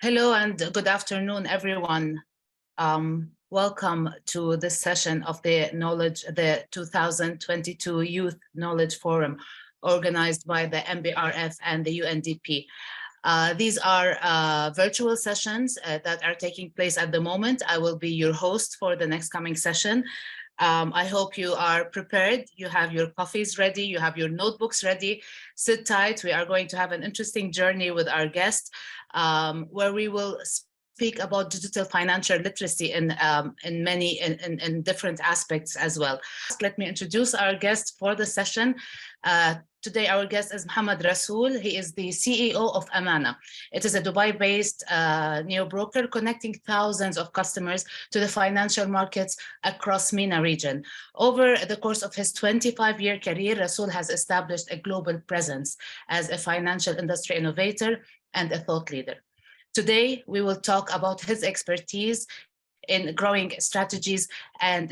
Hello and good afternoon, everyone. Welcome to this session of the 2022 Youth Knowledge Forum, organized by the MBRF and the UNDP. These are virtual sessions that are taking place at the moment. I will be your host for the next coming session. I hope you are prepared. You have your coffees ready, you have your notebooks ready. Sit tight. We are going to have an interesting journey with our guest, where we will speak about digital financial literacy in different aspects as well. Let me introduce our guest for the session. Today, our guest is Muhammad Rasoul. He is the CEO of Amana. It is a Dubai-based neo-broker connecting thousands of customers to the financial markets across MENA region. Over the course of his 25-year career, Rasoul has established a global presence as a financial industry innovator and a thought leader. Today, we will talk about his expertise in growing strategies, and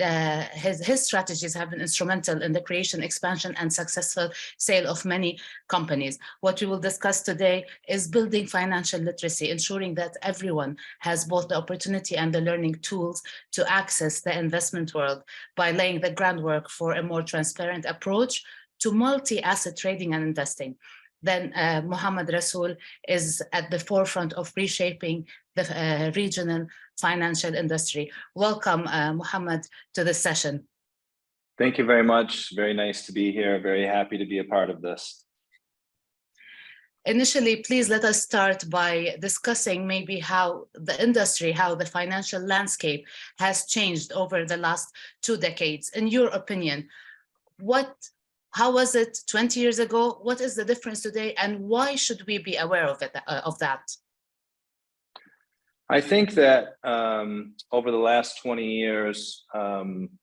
his strategies have been instrumental in the creation, expansion, and successful sale of many companies. What we will discuss today is building financial literacy, ensuring that everyone has both the opportunity and the learning tools to access the investment world by laying the groundwork for a more transparent approach to multi-asset trading and investing. Then Muhammad Rasoul is at the forefront of reshaping the regional financial industry. Welcome, Muhammad, to this session. Thank you very much. Very nice to be here. Very happy to be a part of this. Initially, please let us start by discussing maybe how the industry, how the financial landscape has changed over the last 2 decades. In your opinion, how was it 20 years ago? What is the difference today? And why should we be aware of that? I think that over the last 20 years,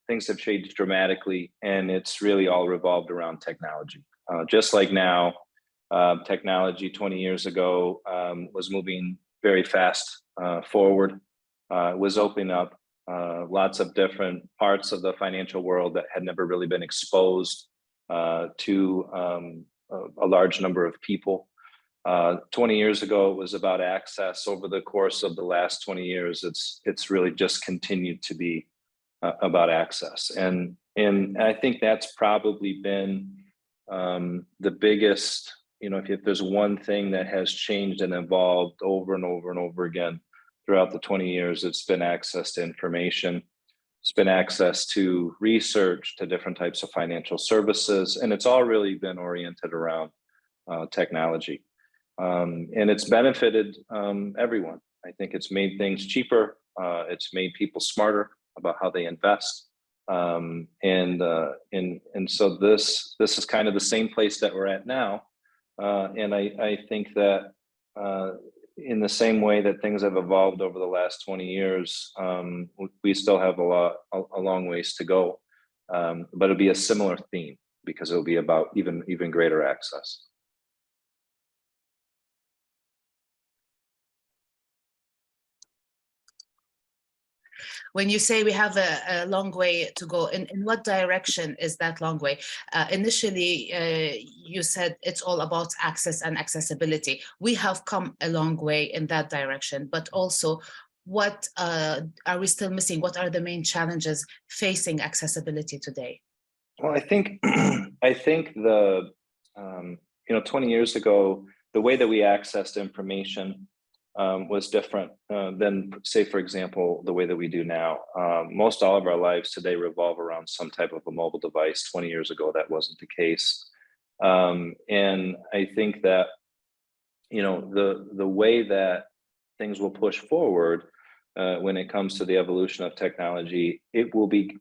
things have changed dramatically, and it's really all revolved around technology. Just like now, technology 20 years ago was moving very fast forward, was opening up lots of different parts of the financial world that had never really been exposed to a large number of people. 20 years ago, it was about access. Over the course of the last 20 years, it's really just continued to be about access. And I think that's probably been the biggest, if there's one thing that has changed and evolved over and over and over again throughout the 20 years, it's been access to information. It's been access to research, to different types of financial services, and it's all really been oriented around technology. And it's benefited everyone. I think it's made things cheaper. It's made people smarter about how they invest. And so this is kind of the same place that we're at now. And I think that in the same way that things have evolved over the last 20 years, we still have a long ways to go, but it'll be a similar theme because it'll be about even greater access. When you say we have a long way to go, in what direction is that long way? Initially, you said it's all about access and accessibility. We have come a long way in that direction, but also what are we still missing? What are the main challenges facing accessibility today? Well, I think the 20 years ago, the way that we accessed information was different than, say, for example, the way that we do now. Most all of our lives today revolve around some type of a mobile device. 20 years ago, that wasn't the case. And I think that, the way that things will push forward when it comes to the evolution of technology, it will be,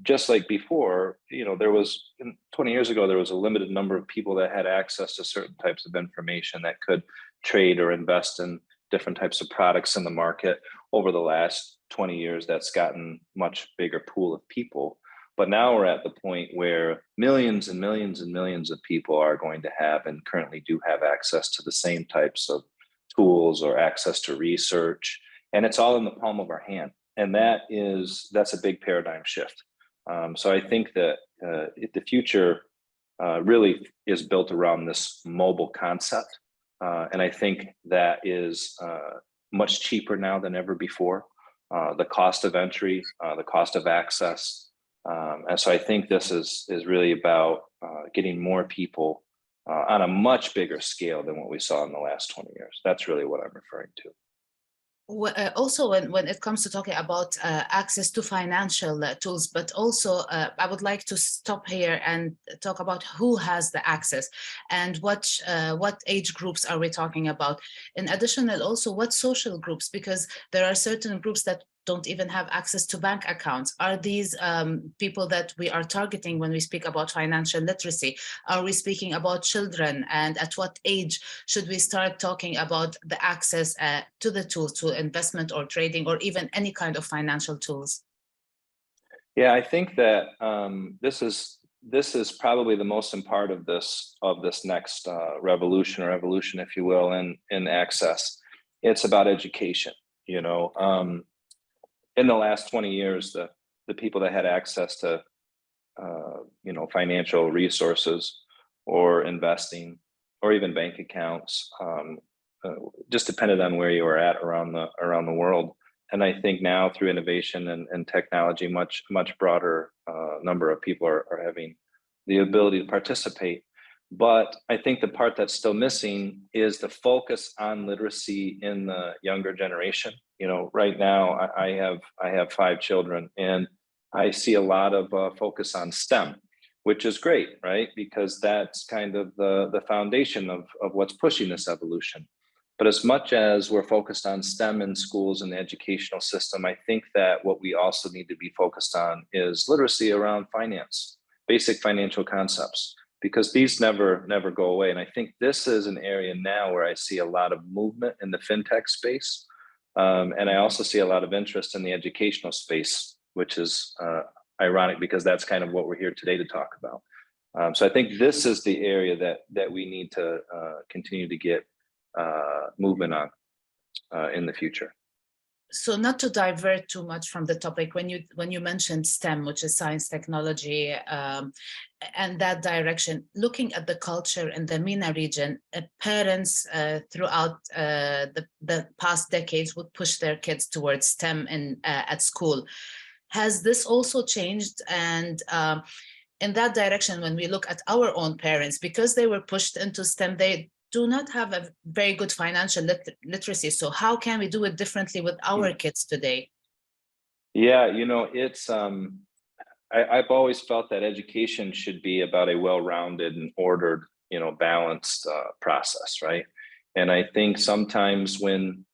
just like before, there was 20 years ago, there was a limited number of people that had access to certain types of information that could trade or invest in different types of products in the market. Over the last 20 years, that's gotten much bigger pool of people. But now we're at the point where millions and millions and millions of people are going to have and currently do have access to the same types of tools or access to research. And it's all in the palm of our hand. And that's a big paradigm shift. So I think that the future really is built around this mobile concept. And I think that is much cheaper now than ever before. The cost of entry, the cost of access. And so I think this is really about getting more people on a much bigger scale than what we saw in the last 20 years. That's really what I'm referring to. Also, when it comes to talking about access to financial tools, but also I would like to stop here and talk about who has the access and what age groups are we talking about. In addition, also what social groups, because there are certain groups that don't even have access to bank accounts. Are these people that we are targeting when we speak about financial literacy? Are we speaking about children? And at what age should we start talking about the access to the tools, to investment or trading, or even any kind of financial tools? Yeah, I think that this is probably the most important part of this next revolution, or evolution, if you will, in access. It's about education. You know, in the last 20 years, the people that had access to you know, financial resources or investing or even bank accounts just depended on where you were at around the world. And I think now, through innovation and technology, much broader number of people are having the ability to participate. But I think the part that's still missing is the focus on literacy in the younger generation. You know, right now I have 5 children, and I see a lot of focus on STEM, which is great, right? Because that's kind of the foundation of what's pushing this evolution. But as much as we're focused on STEM in schools and the educational system, I think that what we also need to be focused on is literacy around finance, basic financial concepts, because these never go away. And I think this is an area now where I see a lot of movement in the fintech space. And I also see a lot of interest in the educational space, which is ironic because that's kind of what we're here today to talk about. So I think this is the area that we need to continue to get movement on in the future. So not to divert too much from the topic, when you mentioned STEM, which is science, technology, and that direction, looking at the culture in the MENA region, parents throughout the past decades would push their kids towards STEM at school. Has this also changed? And in that direction, when we look at our own parents, because they were pushed into STEM, they do not have a very good financial literacy. So how can we do it differently with our kids today? Yeah, you know, it's I've always felt that education should be about a well-rounded and ordered, you know, balanced process, right? And I think sometimes when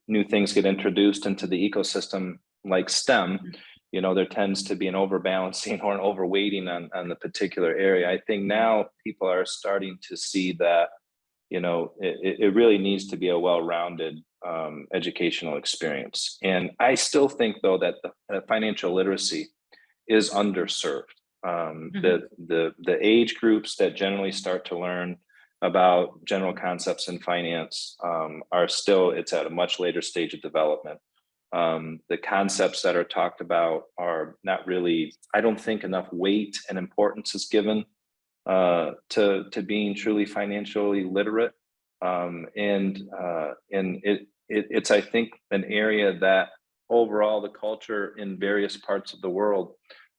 new things get introduced into the ecosystem, like STEM, you know, there tends to be an overbalancing or an overweighting on the particular area. I think now people are starting to see that, you know, it really needs to be a well-rounded educational experience. And I still think, though, that the financial literacy is underserved. The age groups that generally start to learn about general concepts in finance are still, it's at a much later stage of development. The concepts that are talked about are not really, I don't think enough weight and importance is given to being truly financially literate. And it's, I think, an area that overall the culture in various parts of the world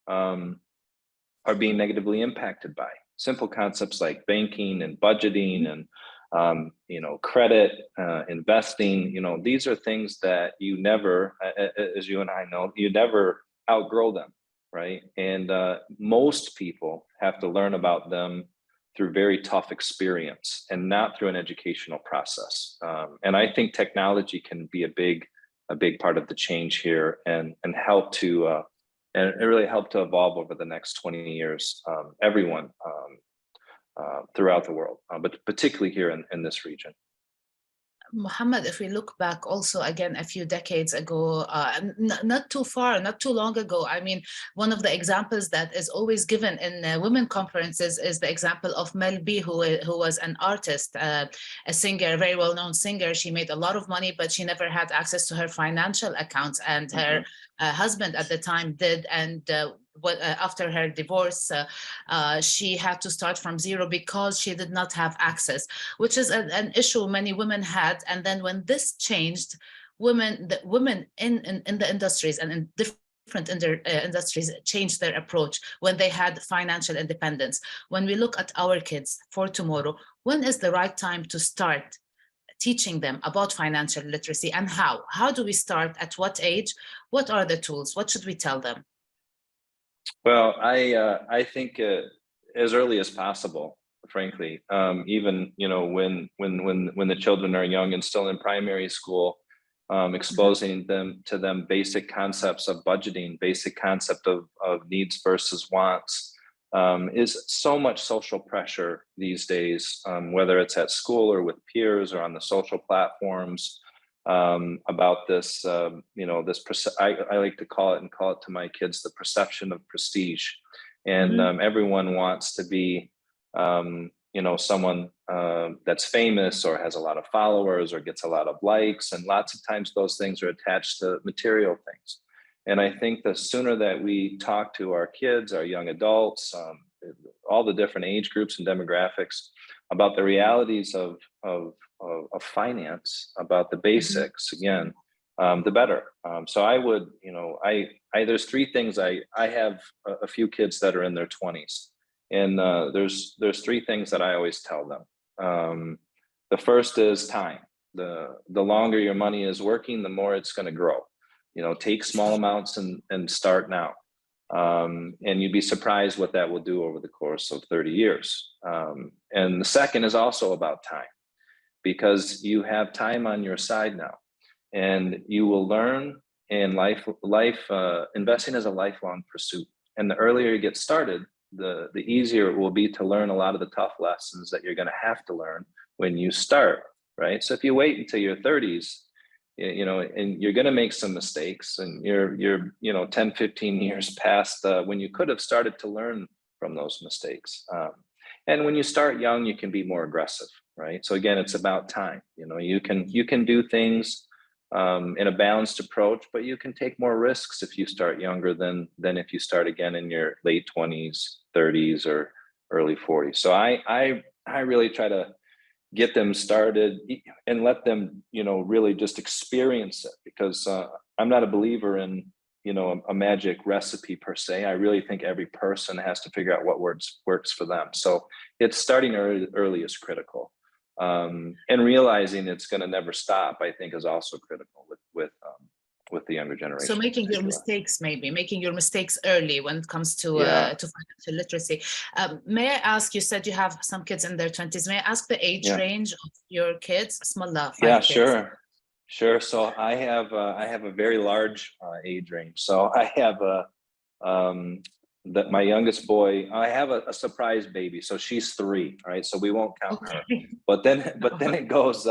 are being negatively impacted by. Simple concepts like banking and budgeting and you know, credit, investing, you know, these are things that you never, as you and I know, you never outgrow them, right? And most people have to learn about them through very tough experience and not through an educational process. And I think technology can be a big part of the change here and help to, and it really helped to evolve over the next 20 years, everyone throughout the world, but particularly here in this region. Muhammad, if we look back also again a few decades ago, not too far, not too long ago, I mean, one of the examples that is always given in women conferences is the example of Mel B, who was an artist, a singer, a very well-known singer. She made a lot of money, but she never had access to her financial accounts, and husband at the time did, and after her divorce, she had to start from zero because she did not have access, which is an issue many women had. And then when this changed, women in the industries and in different industries changed their approach when they had financial independence. When we look at our kids for tomorrow, when is the right time to start teaching them about financial literacy, and how? How do we start? At what age? What are the tools? What should we tell them? Well, I think as early as possible, frankly. Even when the children are young and still in primary school, exposing them to basic concepts of budgeting, basic concept of needs versus wants. Is so much social pressure these days, whether it's at school or with peers or on the social platforms, about this, I like to call it to my kids, the perception of prestige. And everyone wants to be, someone that's famous or has a lot of followers or gets a lot of likes. And lots of times those things are attached to material things. And I think the sooner that we talk to our kids, our young adults, all the different age groups and demographics about the realities of finance, about the basics, again, the better. So I would, there's three things. I have a few kids that are in their 20s, and there's three things that I always tell them. The first is time. The longer your money is working, the more it's going to grow. Take small amounts and start now. And you'd be surprised what that will do over the course of 30 years. And the second is also about time, because you have time on your side now, and you will learn in life. Investing is a lifelong pursuit. And the earlier you get started, the easier it will be to learn a lot of the tough lessons that you're going to have to learn when you start, right? So if you wait until your 30s, and you're going to make some mistakes, and you're 10, 15 years past when you could have started to learn from those mistakes. And when you start young, you can be more aggressive, right? So again, it's about time. You can do things in a balanced approach, but you can take more risks if you start younger than if you start again in your late 20s, 30s, or early 40s. So I really try to get them started and let them, really just experience it, because I'm not a believer in, a magic recipe per se. I really think every person has to figure out what works for them. So it's starting early is critical. And realizing it's going to never stop, I think, is also critical with the younger generation. So making your mistakes early when it comes to financial literacy. May I ask, you said you have some kids in their 20s. May I ask the age range of your kids? Smallah, yeah, kids. Sure. So I have a very large age range. So I have my youngest boy. I have a surprise baby. So she's 3, right? So we won't count her. But then it goes.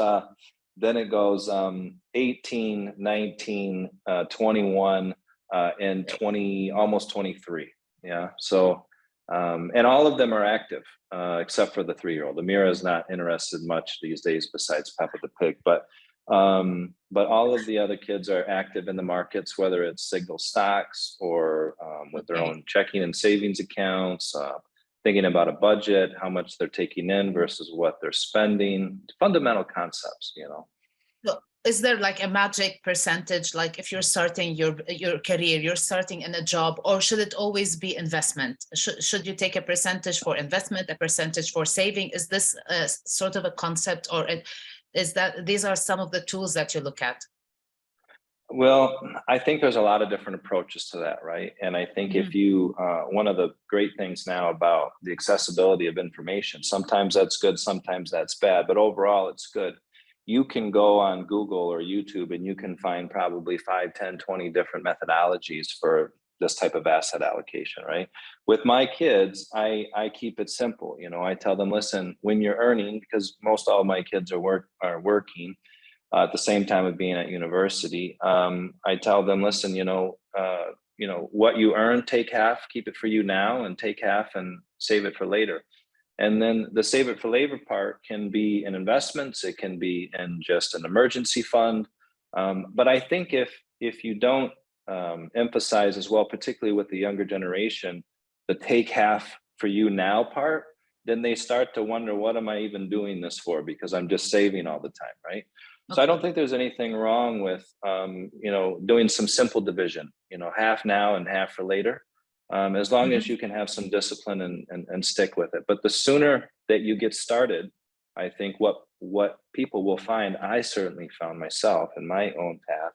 Then it goes 18, 19, 21, and 20, almost 23. Yeah. So, and all of them are active, except for the 3-year-old. Amira is not interested much these days besides Peppa the Pig, but all of the other kids are active in the markets, whether it's signal stocks or with their own checking and savings accounts, thinking about a budget, how much they're taking in versus what they're spending, fundamental concepts, So is there like a magic percentage, like if you're starting your career, you're starting in a job, or should it always be investment? Should you take a percentage for investment, a percentage for saving? Is this sort of a concept, or is that these are some of the tools that you look at? Well, I think there's a lot of different approaches to that, right? And I think if you, one of the great things now about the accessibility of information, sometimes that's good, sometimes that's bad, but overall it's good. You can go on Google or YouTube and you can find probably 5, 10, 20 different methodologies for this type of asset allocation, right? With my kids, I keep it simple. I tell them, listen, when you're earning, because most all of my kids are working, at the same time of being at university, I tell them, listen, what you earn, take half, keep it for you now, and take half and save it for later. And then the save it for later part can be in investments, it can be in just an emergency fund. But I think if you don't emphasize as well, particularly with the younger generation, the take half for you now part, then they start to wonder, what am I even doing this for? Because I'm just saving all the time, right? So I don't think there's anything wrong with, doing some simple division, half now and half for later, as long as you can have some discipline and stick with it. But the sooner that you get started, I think what people will find, I certainly found myself in my own path,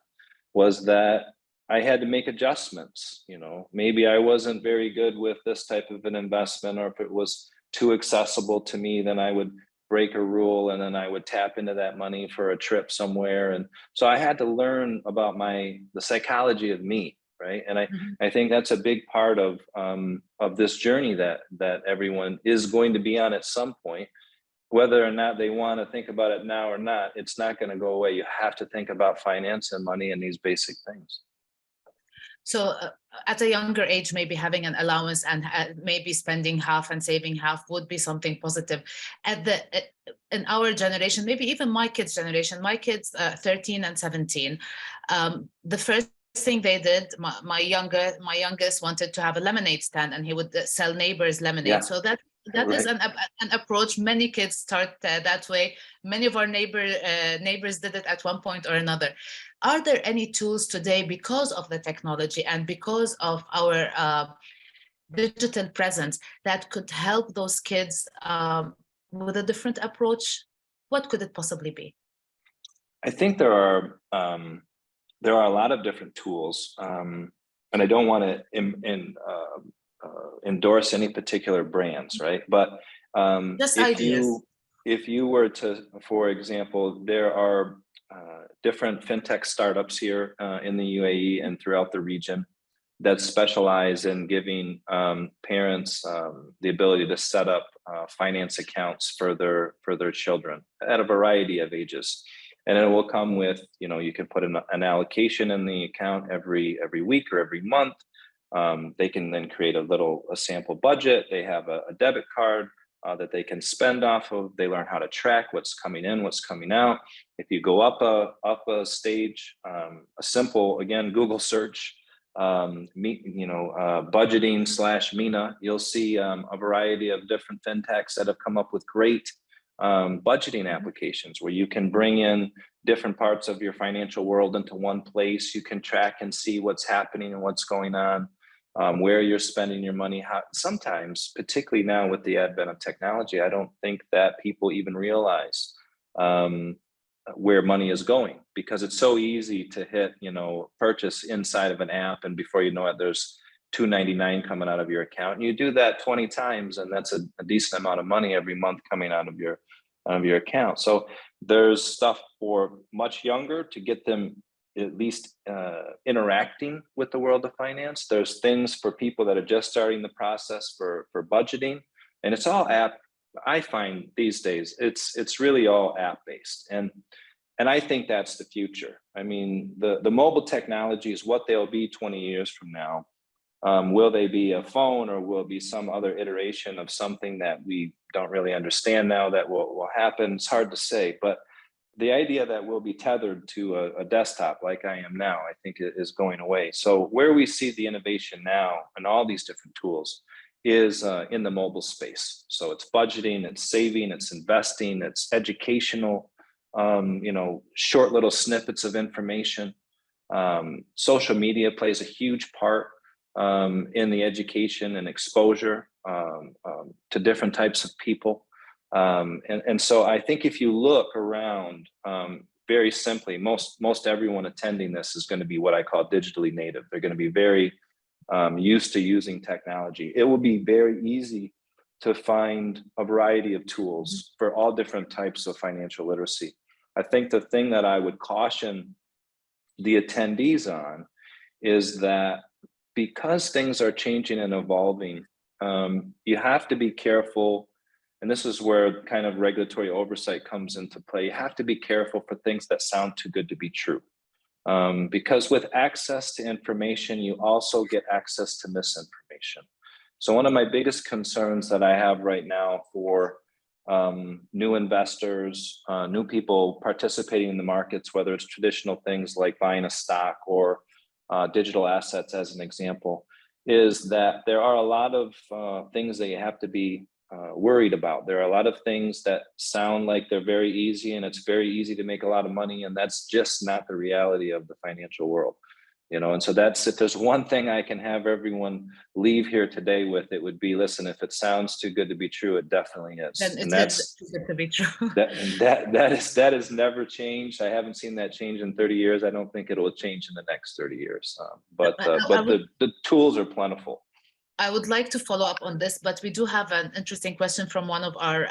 was that I had to make adjustments. Maybe I wasn't very good with this type of an investment, or if it was too accessible to me, then I would break a rule and then I would tap into that money for a trip somewhere. And so I had to learn about the psychology of me, right? And I think that's a big part of this journey that everyone is going to be on at some point. Whether or not they want to think about it now or not, it's not going to go away. You have to think about finance and money and these basic things. So at a younger age, maybe having an allowance and maybe spending half and saving half would be something positive. In our generation, maybe even my kids' generation, my kids 13 and 17, the first thing they did, my youngest wanted to have a lemonade stand, and he would sell neighbors lemonade. Yeah. So that right. is an approach. Many kids start that way. Many of our neighbors did it at one point or another. Are there any tools today, because of the technology and because of our digital presence, that could help those kids with a different approach? What could it possibly be? I think there are a lot of different tools, and I don't want to endorse any particular brands, right? But just ideas. If you were to, for example, there are different fintech startups here in the UAE and throughout the region that specialize in giving parents the ability to set up finance accounts for their children at a variety of ages. And it will come with, you can put an allocation in the account every week or every month. They can then create a sample budget. They have a debit card that they can spend off of. They learn how to track what's coming in, what's coming out. If you go up a stage, a simple, again, Google search, budgeting/MENA, you'll see a variety of different fintechs that have come up with great budgeting applications where you can bring in different parts of your financial world into one place. You can track and see what's happening and what's going on, where you're spending your money. Sometimes, particularly now with the advent of technology, I don't think that people even realize where money is going, because it's so easy to hit, purchase inside of an app, and before you know it, there's $2.99 coming out of your account. And you do that 20 times, and that's a decent amount of money every month coming out of your account. So there's stuff for much younger to get them at least interacting with the world of finance. There's things for people that are just starting the process for budgeting, and it's all app. I find these days it's really all app based, and I think that's the future. I mean, the mobile technology is what they'll be 20 years from now. Will they be a phone, or will it be some other iteration of something that we don't really understand now that will happen? It's hard to say, but the idea that we'll be tethered to a desktop like I am now, I think is going away. So where we see the innovation now and all these different tools is in the mobile space. So it's budgeting, it's saving, it's investing, it's educational, short little snippets of information. Social media plays a huge part in the education and exposure to different types of people. And so I think if you look around, very simply, most everyone attending this is going to be what I call digitally native. They're going to be very used to using technology. It will be very easy to find a variety of tools for all different types of financial literacy. I think the thing that I would caution the attendees on is that because things are changing and evolving, you have to be careful. And this is where kind of regulatory oversight comes into play. You have to be careful for things that sound too good to be true. Because with access to information, you also get access to misinformation. So one of my biggest concerns that I have right now for new investors, new people participating in the markets, whether it's traditional things like buying a stock or digital assets as an example, is that there are a lot of things that you have to be worried about. There are a lot of things that sound like they're very easy and it's very easy to make a lot of money, and that's just not the reality of the financial world. And so that's, if there's one thing I can have everyone leave here today with, it would be, listen, if it sounds too good to be true, it definitely is. Then and that's too good to be true. that has never changed. I haven't seen that change in 30 years. I don't think it will change in the next 30 years. But the tools are plentiful. I would like to follow up on this, but we do have an interesting question from one of our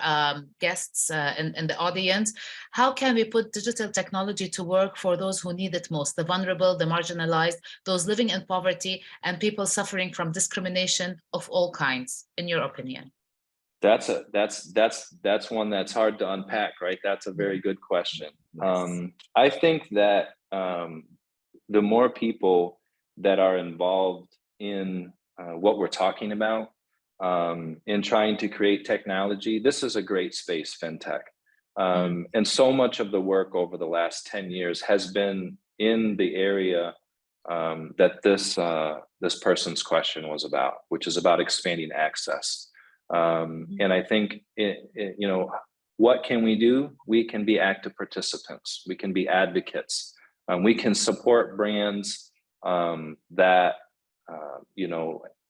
guests in the audience. How can we put digital technology to work for those who need it most, the vulnerable, the marginalized, those living in poverty, and people suffering from discrimination of all kinds, in your opinion? That's one that's hard to unpack, right? That's a very good question. Yes. I think that the more people that are involved in what we're talking about in trying to create technology, this is a great space, fintech. And so much of the work over the last 10 years has been in the area that this person's question was about, which is about expanding access. And I think, what can we do? We can be active participants. We can be advocates. We can support brands that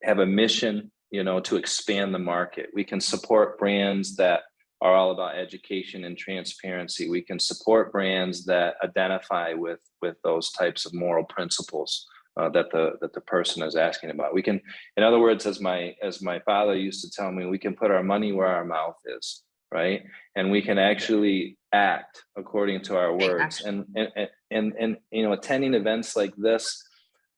have a mission, to expand the market. We can support brands that are all about education and transparency. We can support brands that identify with those types of moral principles that the person is asking about. We can, in other words, as my father used to tell me, we can put our money where our mouth is, right? And we can actually act according to our words. And attending events like this,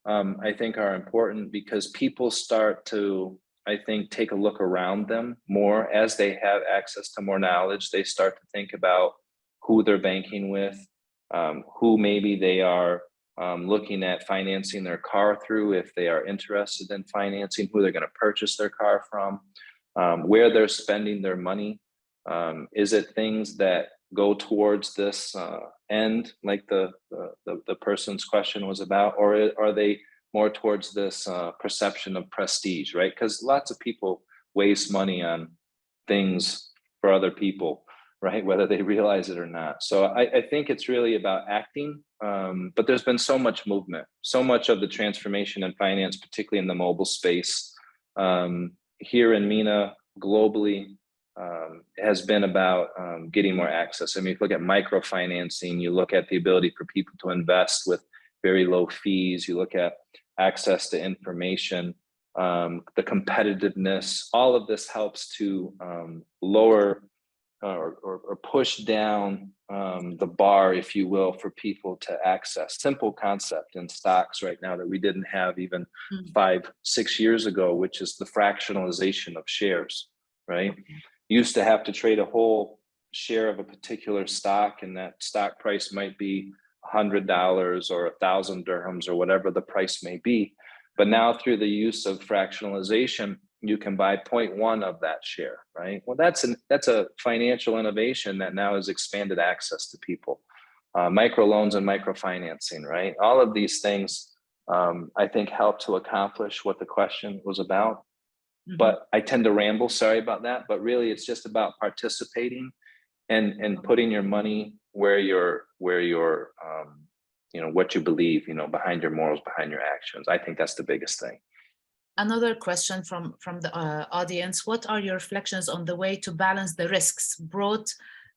I think are important because people start to, I think, take a look around them more as they have access to more knowledge. They start to think about who they're banking with, who maybe they are looking at financing their car through if they are interested in financing, who they're going to purchase their car from, where they're spending their money. Is it things that go towards this end, like the person's question was about, or are they more towards this perception of prestige, right? Because lots of people waste money on things for other people, right? Whether they realize it or not. So I think it's really about acting, but there's been so much movement, so much of the transformation in finance, particularly in the mobile space, here in MENA, globally, has been about getting more access. I mean, if you look at microfinancing, you look at the ability for people to invest with very low fees, you look at access to information, the competitiveness, all of this helps to lower or push down the bar, if you will, for people to access. Simple concept in stocks right now that we didn't have even 5-6 years ago, which is the fractionalization of shares, right? You used to have to trade a whole share of a particular stock, and that stock price might be $100 or 1,000 dirhams or whatever the price may be. But now through the use of fractionalization, you can buy 0.1 of that share, right? Well, that's a financial innovation that now has expanded access to people. Microloans and microfinancing, right? All of these things, I think, help to accomplish what the question was about. But I tend to ramble, sorry about that. But really, it's just about participating and putting your money where your what you believe, behind your morals, behind your actions. I think that's the biggest thing. Another question from the audience: what are your reflections on the way to balance the risks brought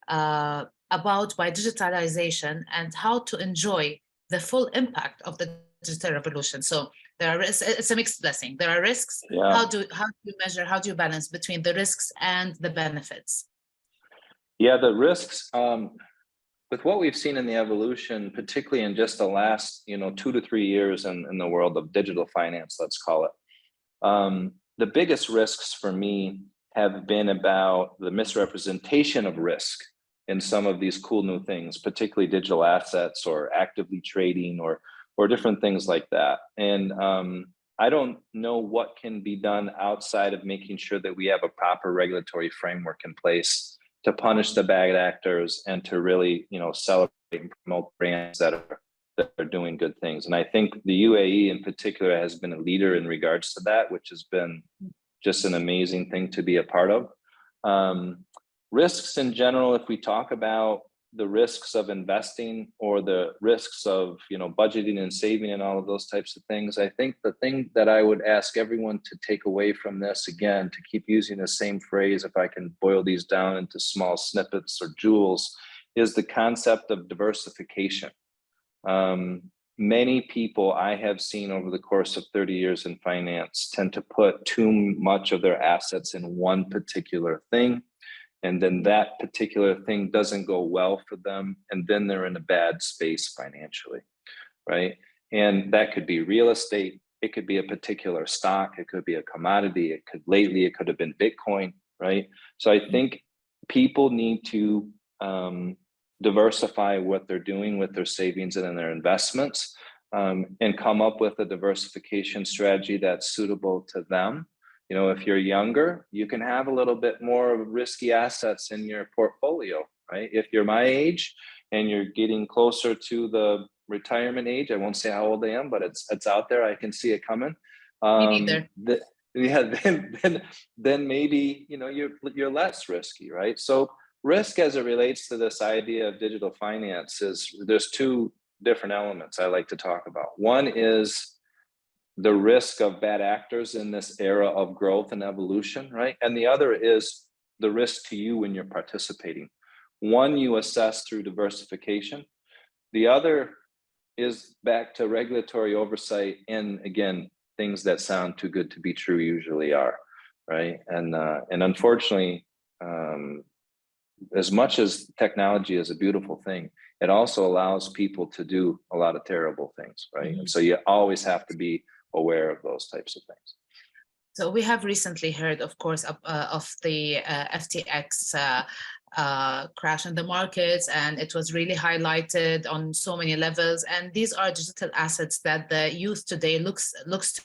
about by digitalization and how to enjoy the full impact of the digital revolution? So there are risks. It's a mixed blessing. There are risks. Yeah. How do you measure? How do you balance between the risks and the benefits? Yeah, the risks. With what we've seen in the evolution, particularly in just the last 2 to 3 years in the world of digital finance, let's call it, the biggest risks for me have been about the misrepresentation of risk in some of these cool new things, particularly digital assets or actively trading or different things like that. And I don't know what can be done outside of making sure that we have a proper regulatory framework in place to punish the bad actors and to really, celebrate and promote brands that that are doing good things. And I think the UAE in particular has been a leader in regards to that, which has been just an amazing thing to be a part of. Risks in general, if we talk about the risks of investing or the risks of, you know, budgeting and saving and all of those types of things, I think the thing that I would ask everyone to take away from this, again, to keep using the same phrase, if I can boil these down into small snippets or jewels, is the concept of diversification. Many people I have seen over the course of 30 years in finance tend to put too much of their assets in one particular thing. And then that particular thing doesn't go well for them. And then they're in a bad space financially, right? And that could be real estate. It could be a particular stock. It could be a commodity. Lately, it could have been Bitcoin, right? So I think people need to diversify what they're doing with their savings and in their investments, and come up with a diversification strategy that's suitable to them. You know, if you're younger, you can have a little bit more risky assets in your portfolio, right? If you're my age and you're getting closer to the retirement age, I won't say how old I am, but it's out there. I can see it coming. Me neither. Then maybe, you know, you're less risky, right? So risk as it relates to this idea of digital finance there's two different elements I like to talk about. One is the risk of bad actors in this era of growth and evolution, right? And the other is the risk to you when you're participating. One you assess through diversification. The other is back to regulatory oversight, and again, things that sound too good to be true usually are, right? And unfortunately, as much as technology is a beautiful thing, it also allows people to do a lot of terrible things, right? And so you always have to be aware of those types of things. So we have recently heard, of course, of the FTX crash in the markets, and it was really highlighted on so many levels. And these are digital assets that the youth today looks to.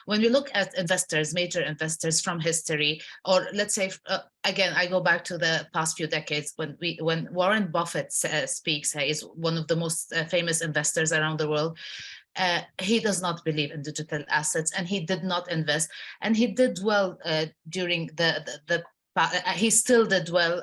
When we look at investors, major investors from history, or let's say, again, I go back to the past few decades when Warren Buffett speaks, he is one of the most famous investors around the world. He does not believe in digital assets, and he did not invest, and he did well during he still did well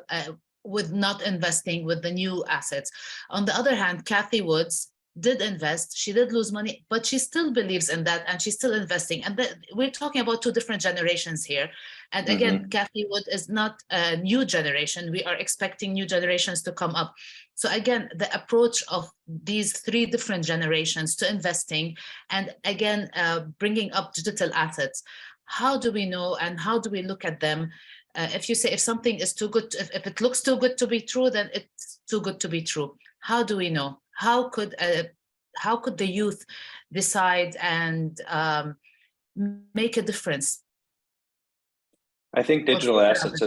with not investing with the new assets. On the other hand, Cathie Woods did invest. She did lose money, but she still believes in that, and she's still investing. And we're talking about two different generations here. And again, Cathie Wood is not a new generation. We are expecting new generations to come up. So again, the approach of these three different generations to investing, and again, bringing up digital assets, how do we know and how do we look at them? If you say if something is too good, if it looks too good to be true, then it's too good to be true. How do we know? How could the youth decide and make a difference? I think digital assets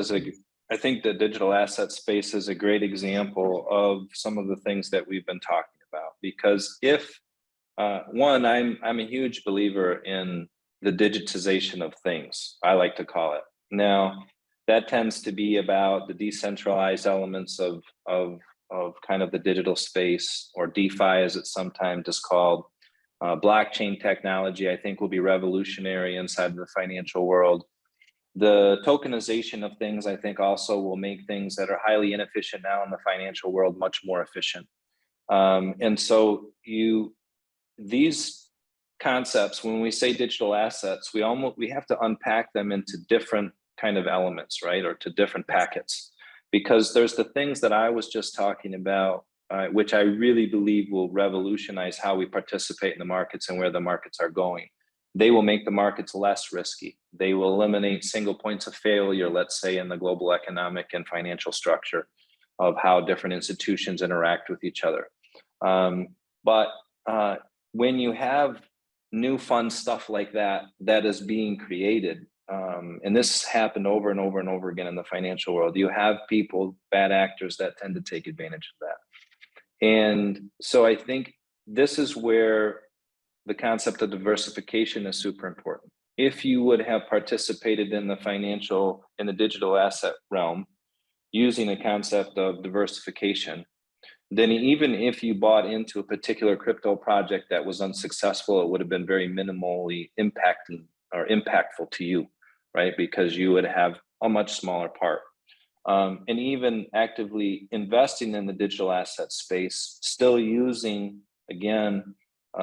I think the digital asset space is a great example of some of the things that we've been talking about. Because if one, I'm a huge believer in the digitization of things, I like to call it. Now, that tends to be about the decentralized elements of kind of the digital space, or DeFi as it's sometimes is called. Blockchain technology, I think, will be revolutionary inside of the financial world. The tokenization of things, I think, also will make things that are highly inefficient now in the financial world much more efficient. And so these concepts, when we say digital assets, we have to unpack them into different kind of elements, right? Or to different packets. Because there's the things that I was just talking about, which I really believe will revolutionize how we participate in the markets and where the markets are going. They will make the markets less risky. They will eliminate single points of failure, let's say, in the global economic and financial structure of how different institutions interact with each other. But when you have new fun stuff like that is being created, and this happened over and over and over again in the financial world, you have people, bad actors, that tend to take advantage of that. And so I think this is where the concept of diversification is super important. If you would have participated in the digital asset realm using a concept of diversification, then even if you bought into a particular crypto project that was unsuccessful, it would have been very minimally impacting or impactful to you, right? Because you would have a much smaller part. And even actively investing in the digital asset space, still using, again,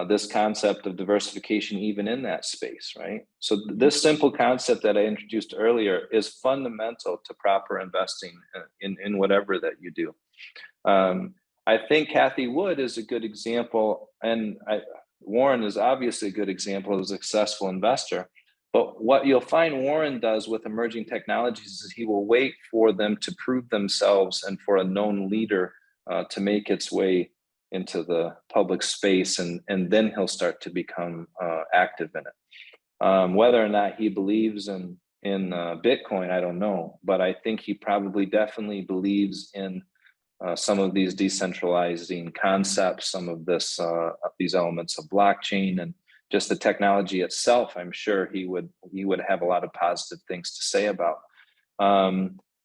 this concept of diversification even in that space, right? So this simple concept that I introduced earlier is fundamental to proper investing in whatever that you do. I think Cathie Wood is a good example, and Warren is obviously a good example of a successful investor. But what you'll find Warren does with emerging technologies is he will wait for them to prove themselves and for a known leader to make its way into the public space, and then he'll start to become active in it. Whether or not he believes in Bitcoin, I don't know, but I think he probably definitely believes in some of these decentralizing concepts, some of these elements of blockchain, and just the technology itself. I'm sure he would have a lot of positive things to say about.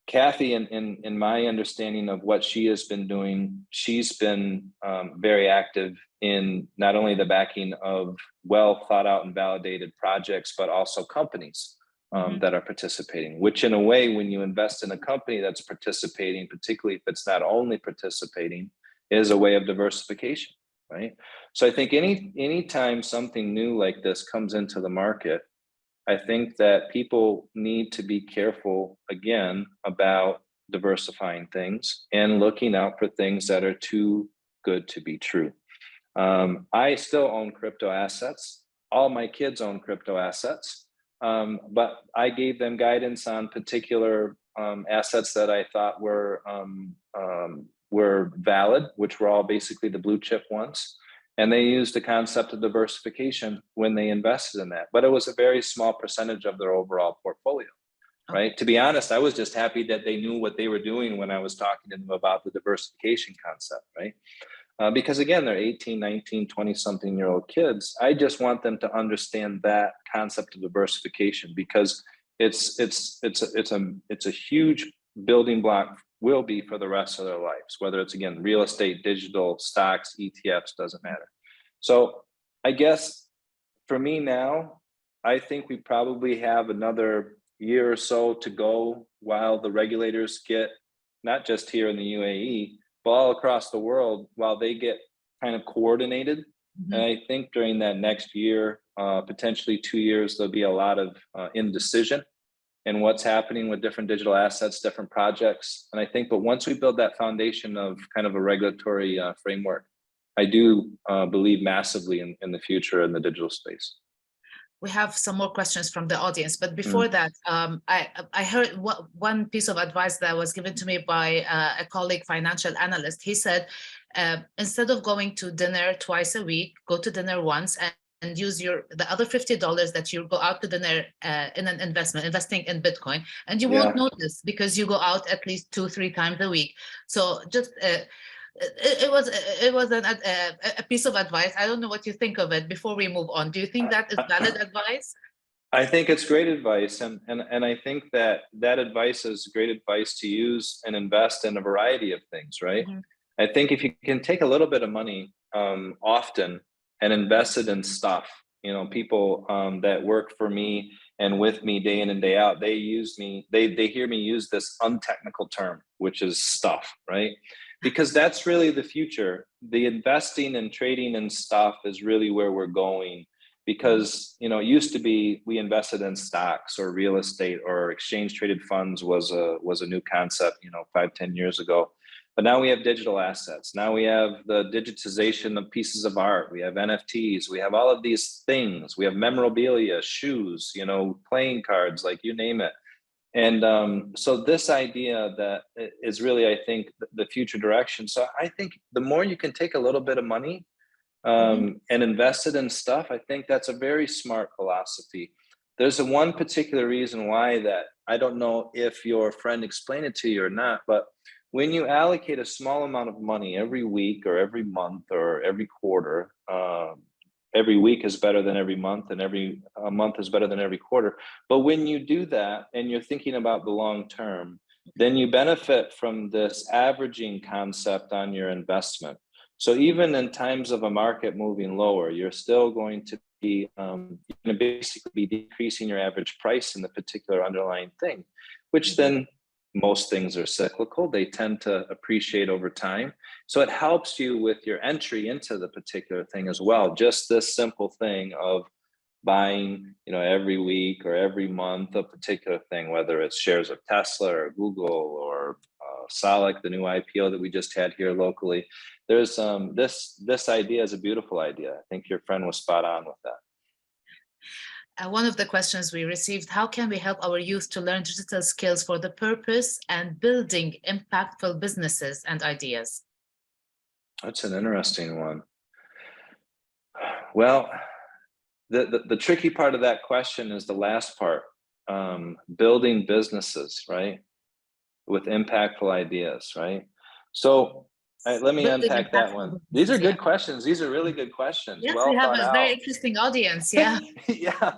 Cathie, in my understanding of what she has been doing, she's been very active in not only the backing of well thought out and validated projects, but also companies that are participating, which in a way, when you invest in a company that's participating, particularly if it's not only participating, is a way of diversification, right? So I think anytime something new like this comes into the market, I think that people need to be careful, again, about diversifying things and looking out for things that are too good to be true. I still own crypto assets. All my kids own crypto assets. But I gave them guidance on particular assets that I thought were valid, which were all basically the blue chip ones. And they used the concept of diversification when they invested in that. But it was a very small percentage of their overall portfolio, right? To be honest, I was just happy that they knew what they were doing when I was talking to them about the diversification concept, right? Because again, they're 18, 19, 20-something-year-old kids. I just want them to understand that concept of diversification, because it's a huge building block, will be for the rest of their lives, whether it's, again, real estate, digital, stocks, ETFs, doesn't matter. So I guess for me now, I think we probably have another year or so to go while the regulators get, not just here in the UAE, but all across the world, while they get kind of coordinated. And I think during that next year, potentially 2 years, there'll be a lot of indecision in what's happening with different digital assets, different projects. And I think, but once we build that foundation of kind of a regulatory framework, I do believe massively in the future in the digital space. We have some more questions from the audience, but before that, I heard one piece of advice that was given to me by a colleague, financial analyst. He said, instead of going to dinner twice a week, go to dinner once and use the other $50 that you go out to dinner in an investing in Bitcoin, and you won't notice because you go out at least 2-3 times a week. So just it was a piece of advice. I don't know what you think of it before we move on. Do you think that is valid advice? I think it's great advice, and I think that advice is great advice to use and invest in a variety of things, right? I think if you can take a little bit of money often and invest it in stuff, people that work for me and with me day in and day out, they hear me use this untechnical term, which is stuff, right? Because that's really the future. The investing and trading in stuff is really where we're going. Because it used to be we invested in stocks or real estate, or exchange traded funds was a new concept 5-10 years ago. But now we have digital assets. Now we have the digitization of pieces of art. We have NFTs. We have all of these things. We have memorabilia, shoes, playing cards, like you name it. And so this idea that is really, I think, the future direction. So I think the more you can take a little bit of money and invest it in stuff, I think that's a very smart philosophy. There's one particular reason why that I don't know if your friend explained it to you or not, but when you allocate a small amount of money every week or every month or every quarter, every week is better than every month, and every month is better than every quarter. But when you do that and you're thinking about the long term, then you benefit from this averaging concept on your investment. So even in times of a market moving lower, you're still going to be basically be decreasing your average price in the particular underlying thing, which then most things are cyclical. They tend to appreciate over time. So it helps you with your entry into the particular thing as well. Just this simple thing of buying, every week or every month a particular thing, whether it's shares of Tesla or Google or Asharq, the new IPO that we just had here locally. There's this idea is a beautiful idea. I think your friend was spot on with that. One of the questions we received: how can we help our youth to learn digital skills for the purpose and building impactful businesses and ideas? That's an interesting one. Well, the tricky part of that question is the last part, building businesses, right? With impactful ideas, right? So let me unpack that one. These are good questions. These are really good questions. Yes, well we have thought a out. very interesting audience. Yeah. Yeah.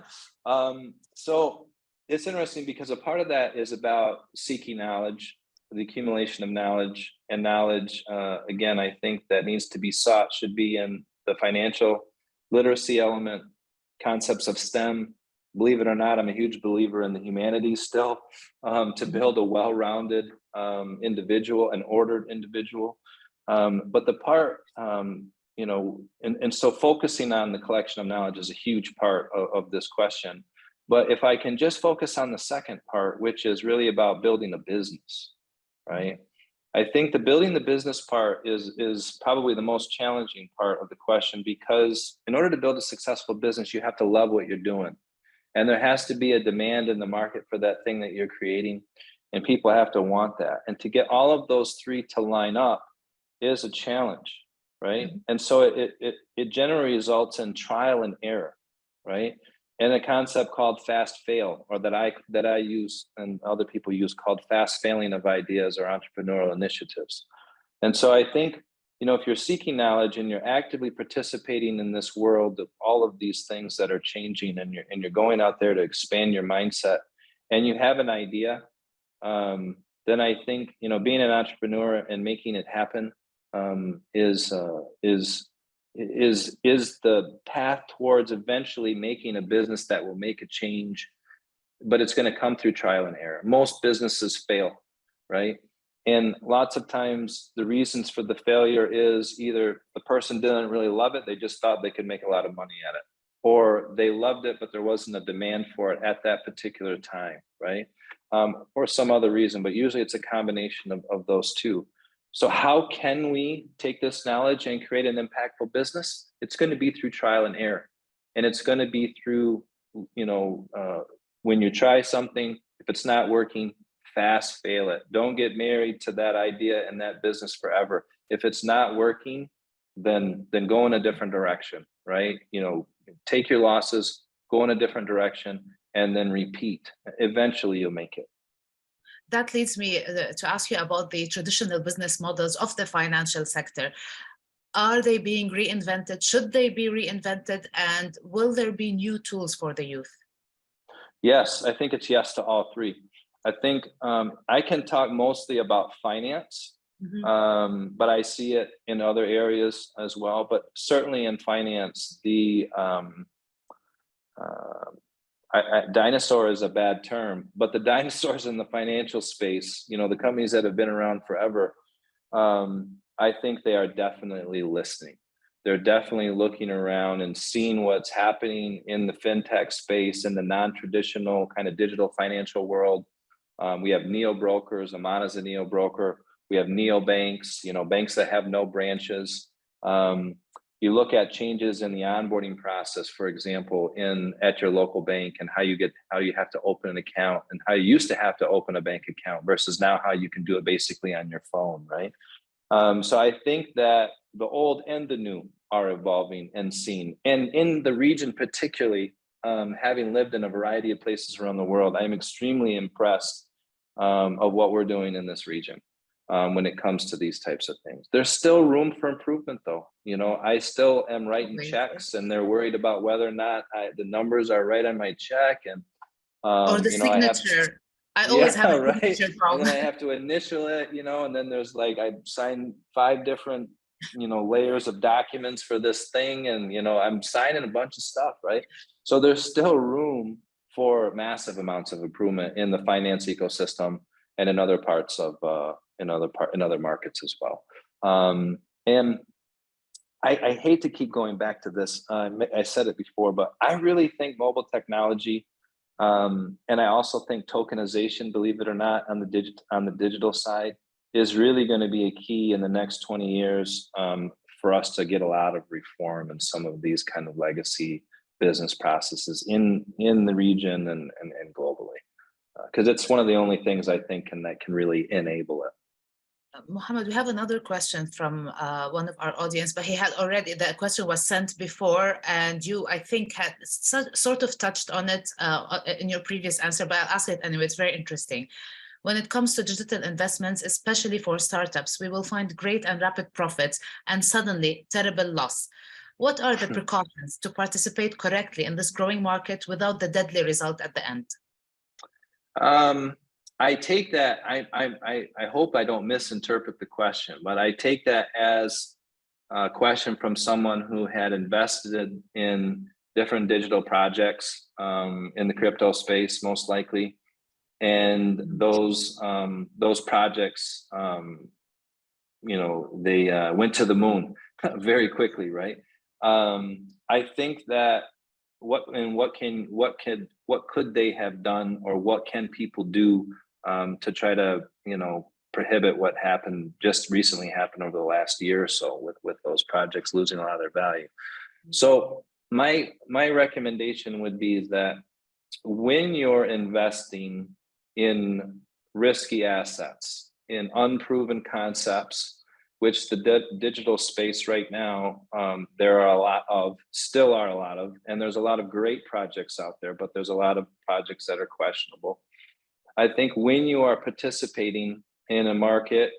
So it's interesting because a part of that is about seeking knowledge, the accumulation of knowledge, and knowledge, again, I think that needs to be sought should be in the financial literacy element, concepts of STEM. Believe it or not, I'm a huge believer in the humanities still, to build a well-rounded individual, an ordered individual. But the part, and so focusing on the collection of knowledge is a huge part of this question. But if I can just focus on the second part, which is really about building a business, right? I think the building the business part is probably the most challenging part of the question, because in order to build a successful business, you have to love what you're doing. And there has to be a demand in the market for that thing that you're creating, and people have to want that. And to get all of those three to line up is a challenge, right? Mm-hmm. And so it generally results in trial and error, right? And a concept called fast fail, or that I use and other people use, called fast failing of ideas or entrepreneurial initiatives. And so I think, if you're seeking knowledge and you're actively participating in this world of all of these things that are changing, and you're going out there to expand your mindset, and you have an idea, then I think, being an entrepreneur and making it happen is the path towards eventually making a business that will make a change, but it's going to come through trial and error. Most businesses fail, right? And lots of times the reasons for the failure is either the person didn't really love it, they just thought they could make a lot of money at it, or they loved it, but there wasn't a demand for it at that particular time, right? Or some other reason, but usually it's a combination of those two. So how can we take this knowledge and create an impactful business? It's going to be through trial and error. And it's going to be through, when you try something, if it's not working, fast fail it. Don't get married to that idea and that business forever. If it's not working, then go in a different direction, right? Take your losses, go in a different direction, and then repeat. Eventually you'll make it. That leads me to ask you about the traditional business models of the financial sector. Are they being reinvented? Should they be reinvented? And will there be new tools for the youth? Yes, I think it's yes to all three. I think I can talk mostly about finance, but I see it in other areas as well. But certainly in finance, dinosaur is a bad term, but the dinosaurs in the financial space, the companies that have been around forever, I think they are definitely listening. They're definitely looking around and seeing what's happening in the fintech space, in the non-traditional kind of digital financial world. We have neo brokers. Amana's a neo broker. We have neo banks, banks that have no branches. You look at changes in the onboarding process, for example, at your local bank, and how you have to open an account, and how you used to have to open a bank account versus now how you can do it basically on your phone, right? So I think that the old and the new are evolving and seen. And in the region particularly, having lived in a variety of places around the world, I'm extremely impressed of what we're doing in this region. When it comes to these types of things. There's still room for improvement though. I still am writing checks, and they're worried about whether or not the numbers are right on my check. And or the signature. I always have a right. signature And then I problem. have to initial it, and then there's like, I sign 5 different, layers of documents for this thing. And, I'm signing a bunch of stuff, right? So there's still room for massive amounts of improvement in the finance ecosystem and in other parts of, in other markets as well. And I hate to keep going back to this. I said it before, but I really think mobile technology, and I also think tokenization, believe it or not, on the digital side, is really going to be a key in the next 20 years for us to get a lot of reform in some of these kind of legacy business processes in the region and globally, because it's one of the only things I think that can really enable it. Muhammad, we have another question from one of our audience, but the question was sent before, and you, I think, had sort of touched on it in your previous answer, but I'll ask it anyway. It's very interesting. When it comes to digital investments, especially for startups, we will find great and rapid profits and suddenly terrible loss. What are the precautions to participate correctly in this growing market without the deadly result at the end? I take that, I hope I don't misinterpret the question, but I take that as a question from someone who had invested in different digital projects in the crypto space, most likely. And those projects, they went to the moon very quickly, right? I think that what could they have done, or what can people do to try to prohibit what just recently happened over the last year or so with those projects losing a lot of their value. So my recommendation would be that when you're investing in risky assets, in unproven concepts, which the digital space right now, there are still are a lot of, and there's a lot of great projects out there, but there's a lot of projects that are questionable. I think when you are participating in a market,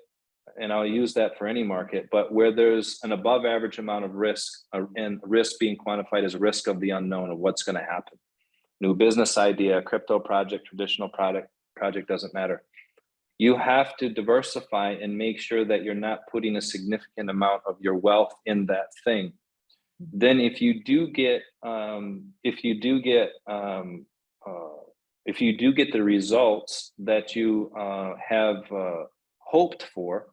and I'll use that for any market, but where there's an above average amount of risk, and risk being quantified as risk of the unknown of what's going to happen. New business idea, crypto project, traditional project, doesn't matter. You have to diversify and make sure that you're not putting a significant amount of your wealth in that thing. Then if you do get the results that you have hoped for,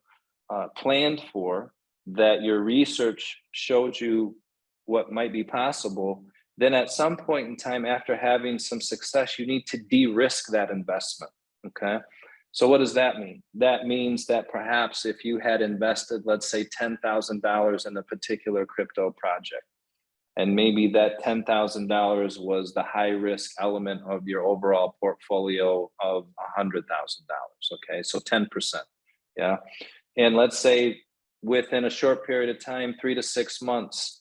planned for, that your research showed you what might be possible, then at some point in time after having some success, you need to de-risk that investment, okay? So what does that mean? That means that perhaps if you had invested, let's say $10,000 in a particular crypto project, and maybe that $10,000 was the high risk element of your overall portfolio of $100,000, okay? So 10%, yeah? And let's say within a short period of time, 3 to 6 months,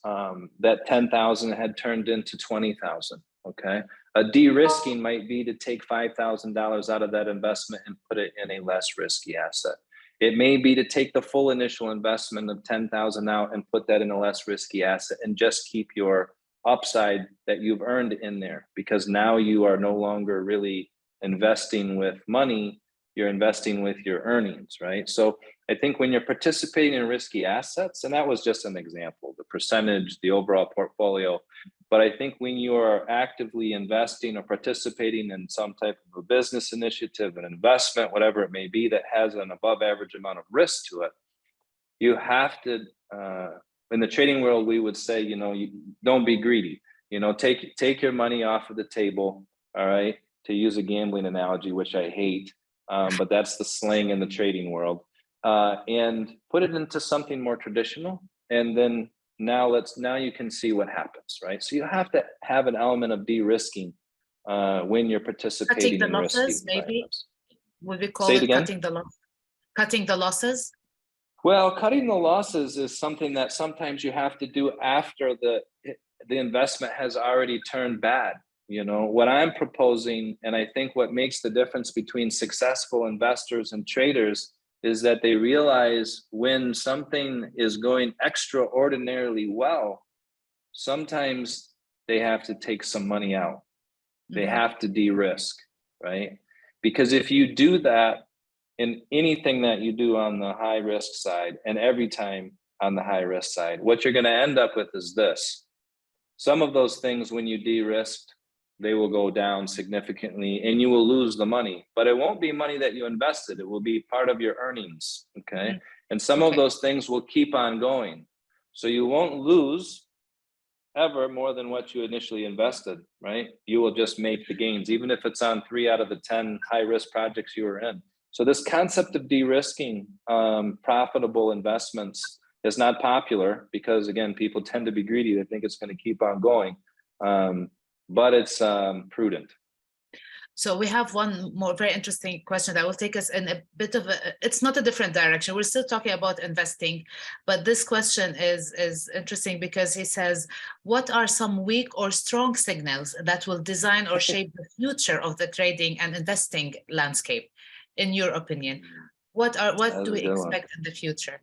that 10,000 had turned into 20,000, okay? A de-risking might be to take $5,000 out of that investment and put it in a less risky asset. It may be to take the full initial investment of 10,000 out and put that in a less risky asset and just keep your upside that you've earned in there, because now you are no longer really investing with money, you're investing with your earnings, right? So I think when you're participating in risky assets, and that was just an example, the percentage, the overall portfolio, but I think when you are actively investing or participating in some type of a business initiative, an investment, whatever it may be, that has an above average amount of risk to it, you have to, in the trading world, we would say, you don't be greedy, take your money off of the table, all right? To use a gambling analogy, which I hate, but that's the slang in the trading world, and put it into something more traditional. And then now you can see what happens, right? So you have to have an element of de-risking when you're participating in risky environments. Would we call it cutting the losses? Well, cutting the losses is something that sometimes you have to do after the investment has already turned bad. What I'm proposing, and I think what makes the difference between successful investors and traders, is that they realize when something is going extraordinarily well, sometimes they have to take some money out. They have to de-risk, right? Because if you do that in anything that you do on the high risk side, and every time on the high risk side, what you're going to end up with is this. Some of those things, when you de-risked, they will go down significantly and you will lose the money, but it won't be money that you invested. It will be part of your earnings. Okay. And some of those things will keep on going. So you won't lose ever more than what you initially invested, right? You will just make the gains, even if it's on 3 out of the 10 high risk projects you were in. So this concept of de-risking profitable investments is not popular because, again, people tend to be greedy. They think it's going to keep on going, but it's prudent. So we have one more very interesting question that will take us in a bit of a, it's not a different direction. We're still talking about investing, but this question is interesting because he says, what are some weak or strong signals that will design or shape the future of the trading and investing landscape? In your opinion, what do we expect in the future?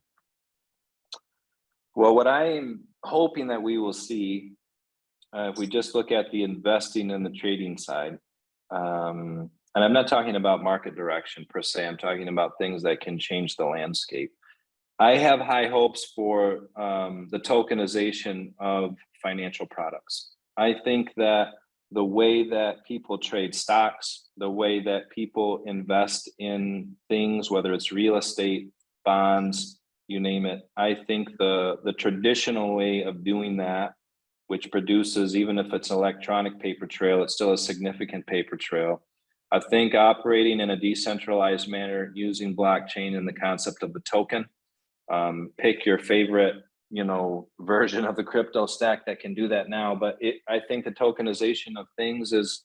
Well, what I'm hoping that we will see, if we just look at the investing and the trading side, and I'm not talking about market direction per se, I'm talking about things that can change the landscape. I have high hopes for the tokenization of financial products. I think that the way that people trade stocks, the way that people invest in things, whether it's real estate, bonds, you name it, I think the traditional way of doing that, which produces, even if it's electronic paper trail, it's still a significant paper trail. I think operating in a decentralized manner using blockchain and the concept of the token, pick your favorite, version of the crypto stack that can do that now. But I think the tokenization of things is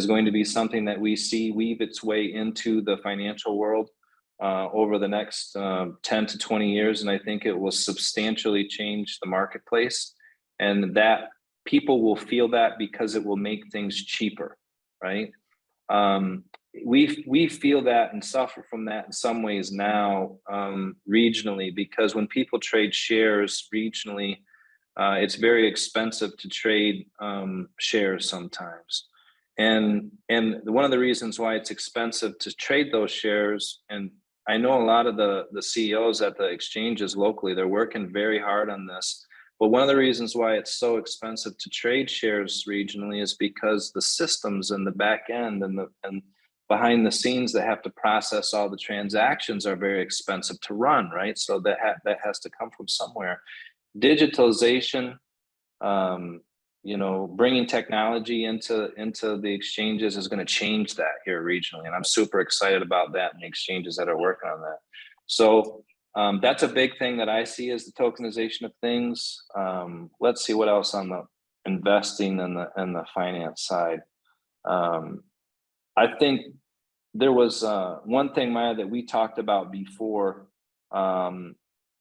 going to be something that we see weave its way into the financial world over the next 10 to 20 years. And I think it will substantially change the marketplace, and that people will feel that because it will make things cheaper, right? We feel that and suffer from that in some ways now regionally, because when people trade shares regionally, it's very expensive to trade shares sometimes. And one of the reasons why it's expensive to trade those shares, and I know a lot of the CEOs at the exchanges locally, they're working very hard on this. But one of the reasons why it's so expensive to trade shares regionally is because the systems and the back end and behind the scenes that have to process all the transactions are very expensive to run, right? So that has to come from somewhere. Digitalization, bringing technology into the exchanges is going to change that here regionally, and I'm super excited about that and the exchanges that are working on that. So that's a big thing that I see as the tokenization of things. Let's see what else on the investing and the finance side. I think there was one thing, Maya, that we talked about before,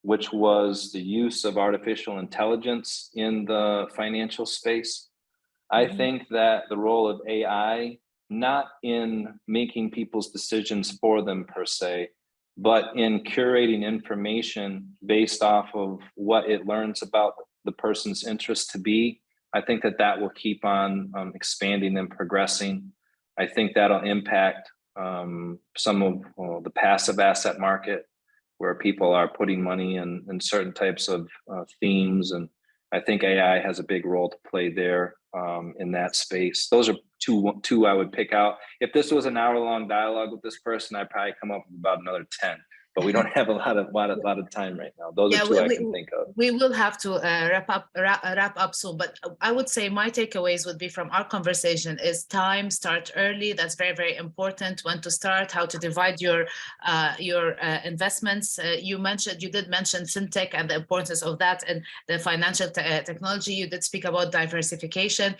which was the use of artificial intelligence in the financial space. I think that the role of AI, not in making people's decisions for them per se, but in curating information based off of what it learns about the person's interest to be, I think that will keep on expanding and progressing. I think that'll impact some of the passive asset market, where people are putting money in certain types of themes. And I think AI has a big role to play there in that space. Those are two I would pick out. If this was an hour-long dialogue with this person, I'd probably come up with about another 10. But we don't have a lot of time right now. Those are two I can think of. We will have to wrap up soon. But I would say my takeaways would be from our conversation is time, start early. That's very, very important. When to start, how to divide your investments. You did mention fintech and the importance of that and the financial technology. You did speak about diversification.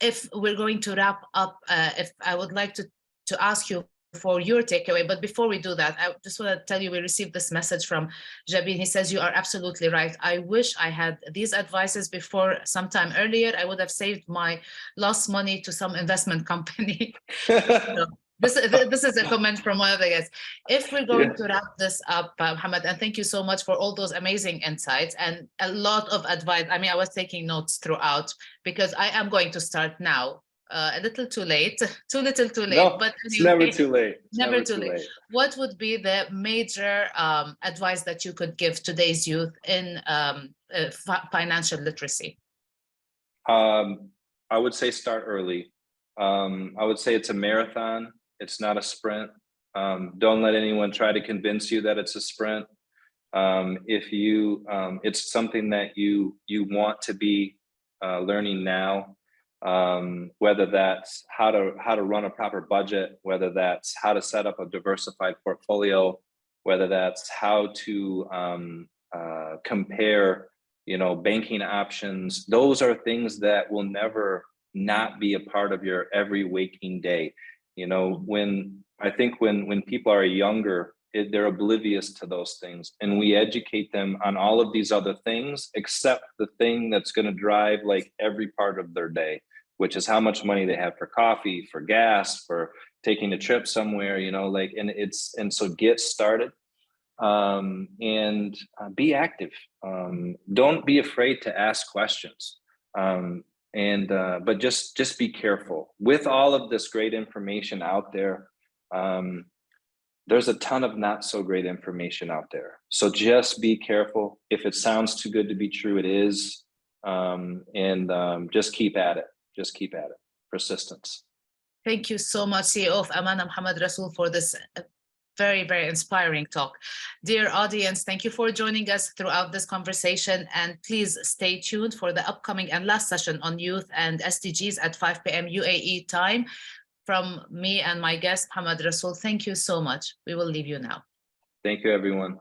If we're going to wrap up, if I would like to ask you for your takeaway. But before we do that, I just want to tell you, we received this message from Jabin. He says, you are absolutely right. I wish I had these advices before sometime earlier. I would have saved my lost money to some investment company. So this is a comment from one of the guys. If we're going to wrap this up, Muhammad, and thank you so much for all those amazing insights and a lot of advice. I mean, I was taking notes throughout because I am going to start now a little too late, too little too late, No, but it's anyway, never too late. It's never too late. What would be the major advice that you could give today's youth in financial literacy? I would say start early. I would say it's a marathon. It's not a sprint. Don't let anyone try to convince you that it's a sprint. If you, it's something that you want to be learning now, whether that's how to run a proper budget, whether that's how to set up a diversified portfolio, whether that's how to compare, banking options. Those are things that will never not be a part of your every waking day. When people are younger, they're oblivious to those things, and we educate them on all of these other things except the thing that's going to drive like every part of their day, which is how much money they have for coffee, for gas, for taking a trip somewhere, and so get started, and be active. Don't be afraid to ask questions, but just be careful with all of this great information out there. There's a ton of not so great information out there. So just be careful. If it sounds too good to be true, it is. Just keep at it. Just keep at it. Persistence. Thank you so much, CEO of Amana, Muhammad Rasoul, for this very, very inspiring talk. Dear audience, thank you for joining us throughout this conversation, and please stay tuned for the upcoming and last session on youth and SDGs at 5 p.m. UAE time. From me and my guest, Muhammad Rasoul, thank you so much. We will leave you now. Thank you, everyone.